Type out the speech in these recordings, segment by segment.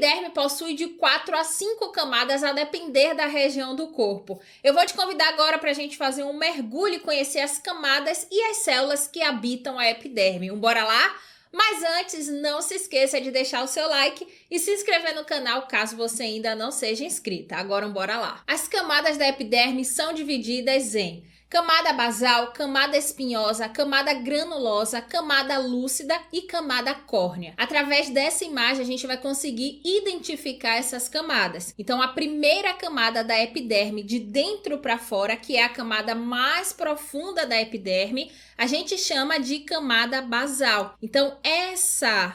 epiderme possui de 4 a 5 camadas a depender da região do corpo. Eu vou te convidar agora para a gente fazer um mergulho e conhecer as camadas e as células que habitam a epiderme. Bora lá? Mas antes, não se esqueça de deixar o seu like e se inscrever no canal caso você ainda não seja inscrita. Agora, bora lá. As camadas da epiderme são divididas em camada basal, camada espinhosa, camada granulosa, camada lúcida e camada córnea. Através dessa imagem, a gente vai conseguir identificar essas camadas. Então, a primeira camada da epiderme, de dentro para fora, que é a camada mais profunda da epiderme, a gente chama de camada basal. Então, essa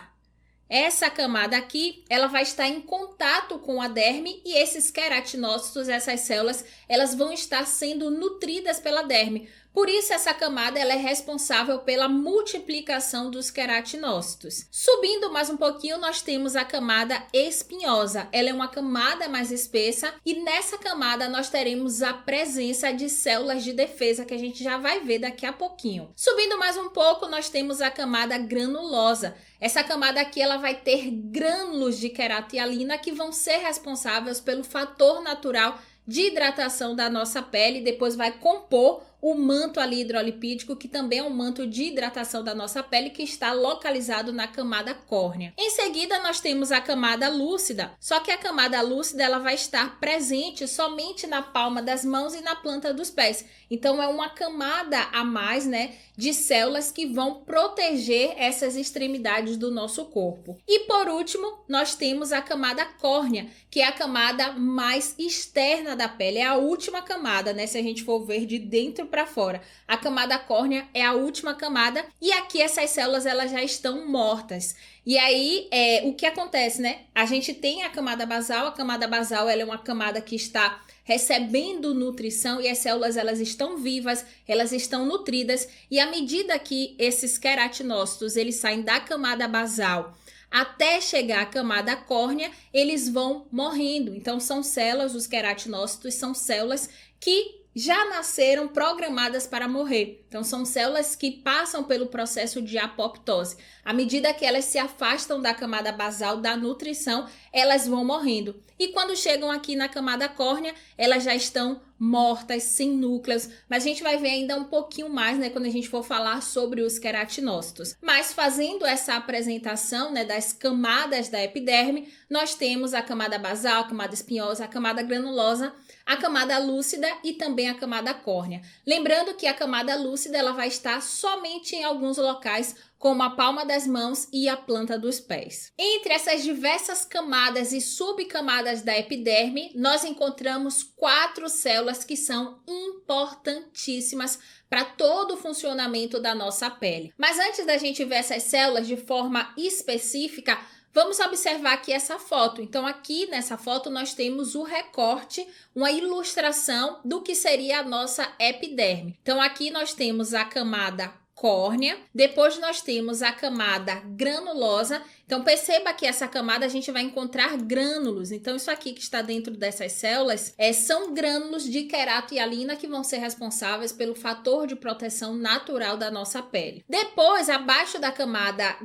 camada aqui, ela vai estar em contato com a derme e esses queratinócitos, essas células, elas vão estar sendo nutridas pela derme. Por isso, essa camada ela é responsável pela multiplicação dos queratinócitos. Subindo mais um pouquinho, nós temos a camada espinhosa. Ela é uma camada mais espessa e nessa camada nós teremos a presença de células de defesa que a gente já vai ver daqui a pouquinho. Subindo mais um pouco, nós temos a camada granulosa. Essa camada aqui ela vai ter grânulos de queratialina que vão ser responsáveis pelo fator natural de hidratação da nossa pele e depois vai compor o manto ali hidrolipídico, que também é um manto de hidratação da nossa pele que está localizado na camada córnea. Em seguida, nós temos a camada lúcida, só que a camada lúcida ela vai estar presente somente na palma das mãos e na planta dos pés. Então, é uma camada a mais, de células que vão proteger essas extremidades do nosso corpo. E por último, nós temos a camada córnea, que é a camada mais externa da pele. É a última camada, se a gente for ver de dentro para fora. A camada córnea é a última camada e aqui essas células elas já estão mortas. E aí, o que acontece, A gente tem a camada basal ela é uma camada que está recebendo nutrição e as células elas estão vivas, elas estão nutridas e à medida que esses queratinócitos eles saem da camada basal até chegar à camada córnea, eles vão morrendo. Então, são células, os queratinócitos são células que já nasceram programadas para morrer. Então, são células que passam pelo processo de apoptose. À medida que elas se afastam da camada basal da nutrição, elas vão morrendo. E quando chegam aqui na camada córnea, elas já estão mortas, sem núcleos. Mas a gente vai ver ainda um pouquinho mais, quando a gente for falar sobre os queratinócitos. Mas fazendo essa apresentação, das camadas da epiderme, nós temos a camada basal, a camada espinhosa, a camada granulosa, a camada lúcida e também a camada córnea. Lembrando que a camada lúcida ela vai estar somente em alguns locais, como a palma das mãos e a planta dos pés. Entre essas diversas camadas e subcamadas da epiderme, nós encontramos 4 células que são importantíssimas para todo o funcionamento da nossa pele. Mas antes da gente ver essas células de forma específica, vamos observar aqui essa foto. Então, aqui nessa foto nós temos o recorte, uma ilustração do que seria a nossa epiderme. Então, aqui nós temos a camada córnea, depois nós temos a camada granulosa. Então, perceba que essa camada a gente vai encontrar grânulos. Então, isso aqui que está dentro dessas células são grânulos de queratialina que vão ser responsáveis pelo fator de proteção natural da nossa pele. Depois, abaixo da camada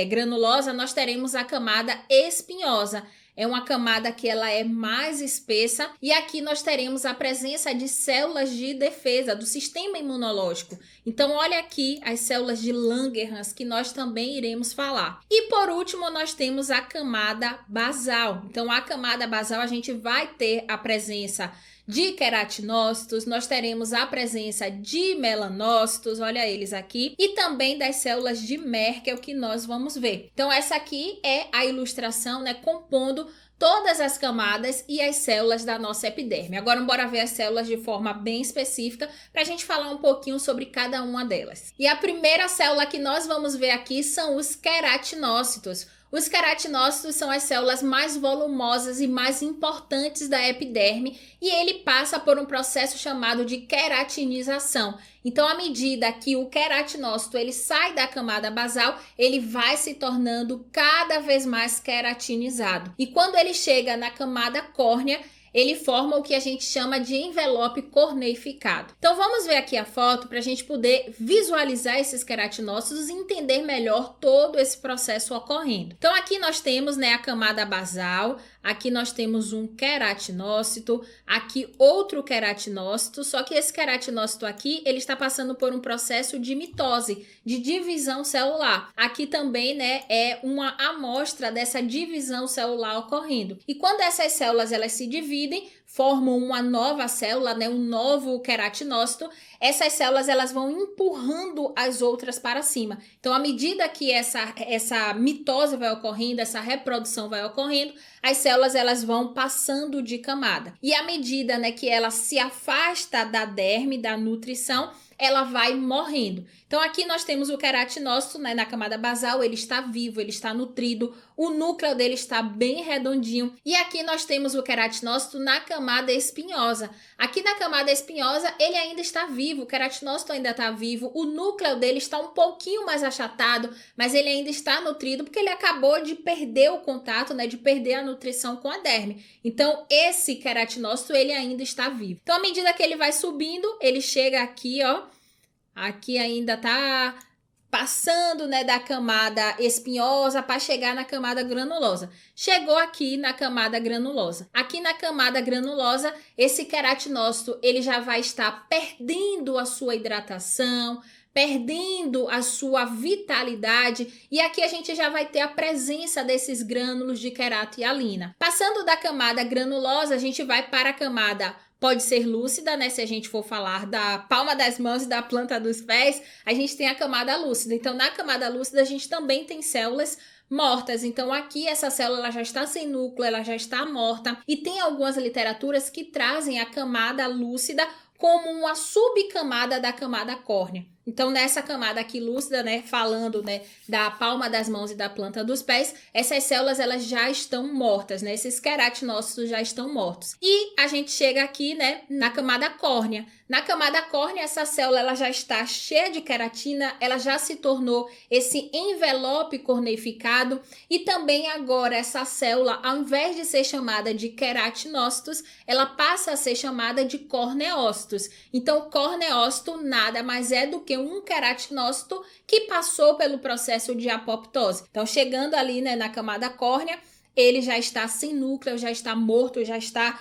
granulosa, nós teremos a camada espinhosa. É uma camada que ela é mais espessa e aqui nós teremos a presença de células de defesa do sistema imunológico. Então, olha aqui as células de Langerhans que nós também iremos falar. E por último, nós temos a camada basal. Então, a camada basal a gente vai ter a presença de queratinócitos, nós teremos a presença de melanócitos, olha eles aqui, e também das células de Merkel que nós vamos ver. Então, essa aqui é a ilustração, compondo todas as camadas e as células da nossa epiderme. Agora, bora ver as células de forma bem específica para a gente falar um pouquinho sobre cada uma delas. E a primeira célula que nós vamos ver aqui são os queratinócitos. Os queratinócitos são as células mais volumosas e mais importantes da epiderme e ele passa por um processo chamado de queratinização. Então, à medida que o queratinócito ele sai da camada basal, ele vai se tornando cada vez mais queratinizado. E quando ele chega na camada córnea, ele forma o que a gente chama de envelope corneificado. Então vamos ver aqui a foto para a gente poder visualizar esses queratinócitos e entender melhor todo esse processo ocorrendo. Então aqui nós temos, né, a camada basal, aqui nós temos um queratinócito, aqui outro queratinócito, só que esse queratinócito aqui, ele está passando por um processo de mitose, de divisão celular. Aqui também, né, é uma amostra dessa divisão celular ocorrendo. E quando essas células elas se dividem, formam uma nova célula, né, um novo queratinócito, essas células elas vão empurrando as outras para cima. Então, à medida que essa mitose vai ocorrendo, essa reprodução vai ocorrendo, as células elas vão passando de camada. E à medida, né, que ela se afasta da derme, da nutrição, ela vai morrendo. Então aqui nós temos o queratinócito, né, na camada basal, ele está vivo, ele está nutrido, o núcleo dele está bem redondinho. E aqui nós temos o queratinócito na camada espinhosa. Aqui na camada espinhosa ele ainda está vivo, o queratinócito ainda está vivo, o núcleo dele está um pouquinho mais achatado, mas ele ainda está nutrido porque ele acabou de perder o contato, né, de perder a nutrição com a derme. Então esse queratinócito ele ainda está vivo. Então à medida que ele vai subindo, ele chega aqui, ó, aqui ainda tá passando, né, da camada espinhosa para chegar na camada granulosa. Chegou aqui na camada granulosa. Aqui na camada granulosa, esse queratinócito ele já vai estar perdendo a sua hidratação, perdendo a sua vitalidade, e aqui a gente já vai ter a presença desses grânulos de queratohialina. Passando da camada granulosa, a gente vai para a camada, pode ser lúcida, né? Se a gente for falar da palma das mãos e da planta dos pés, a gente tem a camada lúcida. Então, na camada lúcida, a gente também tem células mortas. Então, aqui essa célula ela já está sem núcleo, ela já está morta. E tem algumas literaturas que trazem a camada lúcida como uma subcamada da camada córnea. Então, nessa camada aqui lúcida, né, falando, né, da palma das mãos e da planta dos pés, essas células elas já estão mortas, né? Esses queratinócitos já estão mortos. E a gente chega aqui, né, na camada córnea. Na camada córnea, essa célula ela já está cheia de queratina, ela já se tornou esse envelope corneificado, e também agora essa célula, ao invés de ser chamada de queratinócitos, ela passa a ser chamada de corneócitos. Então, corneócito nada mais é do que um queratinócito que passou pelo processo de apoptose. Então, chegando ali, né, na camada córnea, ele já está sem núcleo, já está morto, já está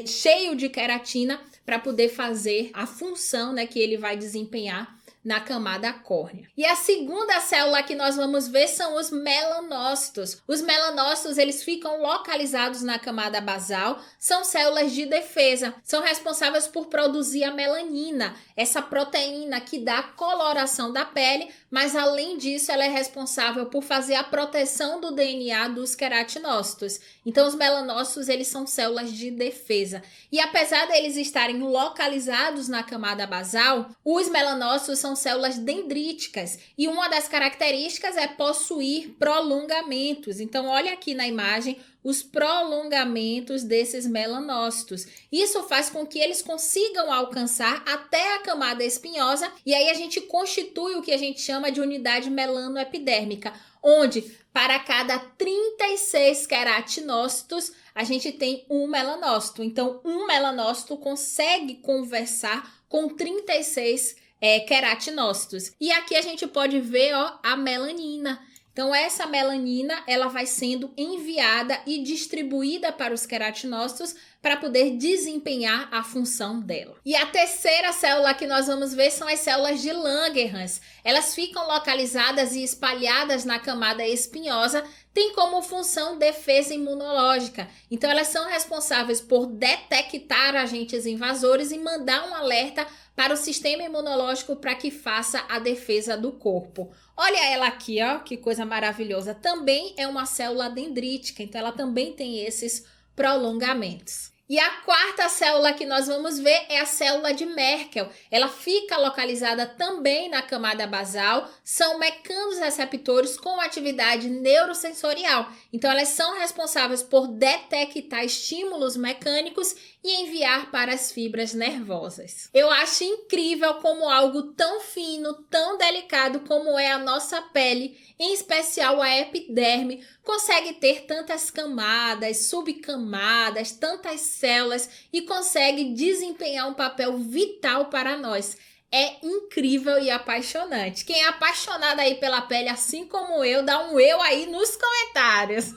cheio de queratina para poder fazer a função, né, que ele vai desempenhar na camada córnea. E a segunda célula que nós vamos ver são os melanócitos. Os melanócitos, eles ficam localizados na camada basal, são células de defesa, são responsáveis por produzir a melanina, essa proteína que dá a coloração da pele, mas além disso ela é responsável por fazer a proteção do DNA dos queratinócitos. Então os melanócitos, eles são células de defesa. E apesar deles estarem localizados na camada basal, os melanócitos são células dendríticas, e uma das características é possuir prolongamentos. Então olha aqui na imagem os prolongamentos desses melanócitos. Isso faz com que eles consigam alcançar até a camada espinhosa, e aí a gente constitui o que a gente chama de unidade melanoepidérmica, onde para cada 36 queratinócitos a gente tem um melanócito. Então um melanócito consegue conversar com 36 queratinócitos. E aqui a gente pode ver, ó, a melanina. Então essa melanina ela vai sendo enviada e distribuída para os queratinócitos para poder desempenhar a função dela. E a terceira célula que nós vamos ver são as células de Langerhans. Elas ficam localizadas e espalhadas na camada espinhosa, tem como função defesa imunológica. Então elas são responsáveis por detectar agentes invasores e mandar um alerta para o sistema imunológico para que faça a defesa do corpo. Olha ela aqui, ó, que coisa maravilhosa. Também é uma célula dendrítica, então ela também tem esses prolongamentos. E a quarta célula que nós vamos ver é a célula de Merkel. Ela fica localizada também na camada basal, são mecanos receptores com atividade neurosensorial. Então elas são responsáveis por detectar estímulos mecânicos e enviar para as fibras nervosas. Eu acho incrível como algo tão fino, tão delicado como é a nossa pele, em especial a epiderme, consegue ter tantas camadas, subcamadas, tantas células e consegue desempenhar um papel vital para nós. É incrível e apaixonante. Quem é apaixonado aí pela pele, assim como eu, dá um eu aí nos comentários.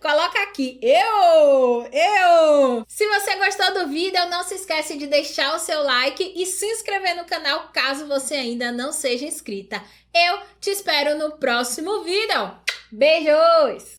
Coloca aqui, eu! Se você gostou do vídeo, não se esquece de deixar o seu like e se inscrever no canal, caso você ainda não seja inscrita. Eu te espero no próximo vídeo. Beijos!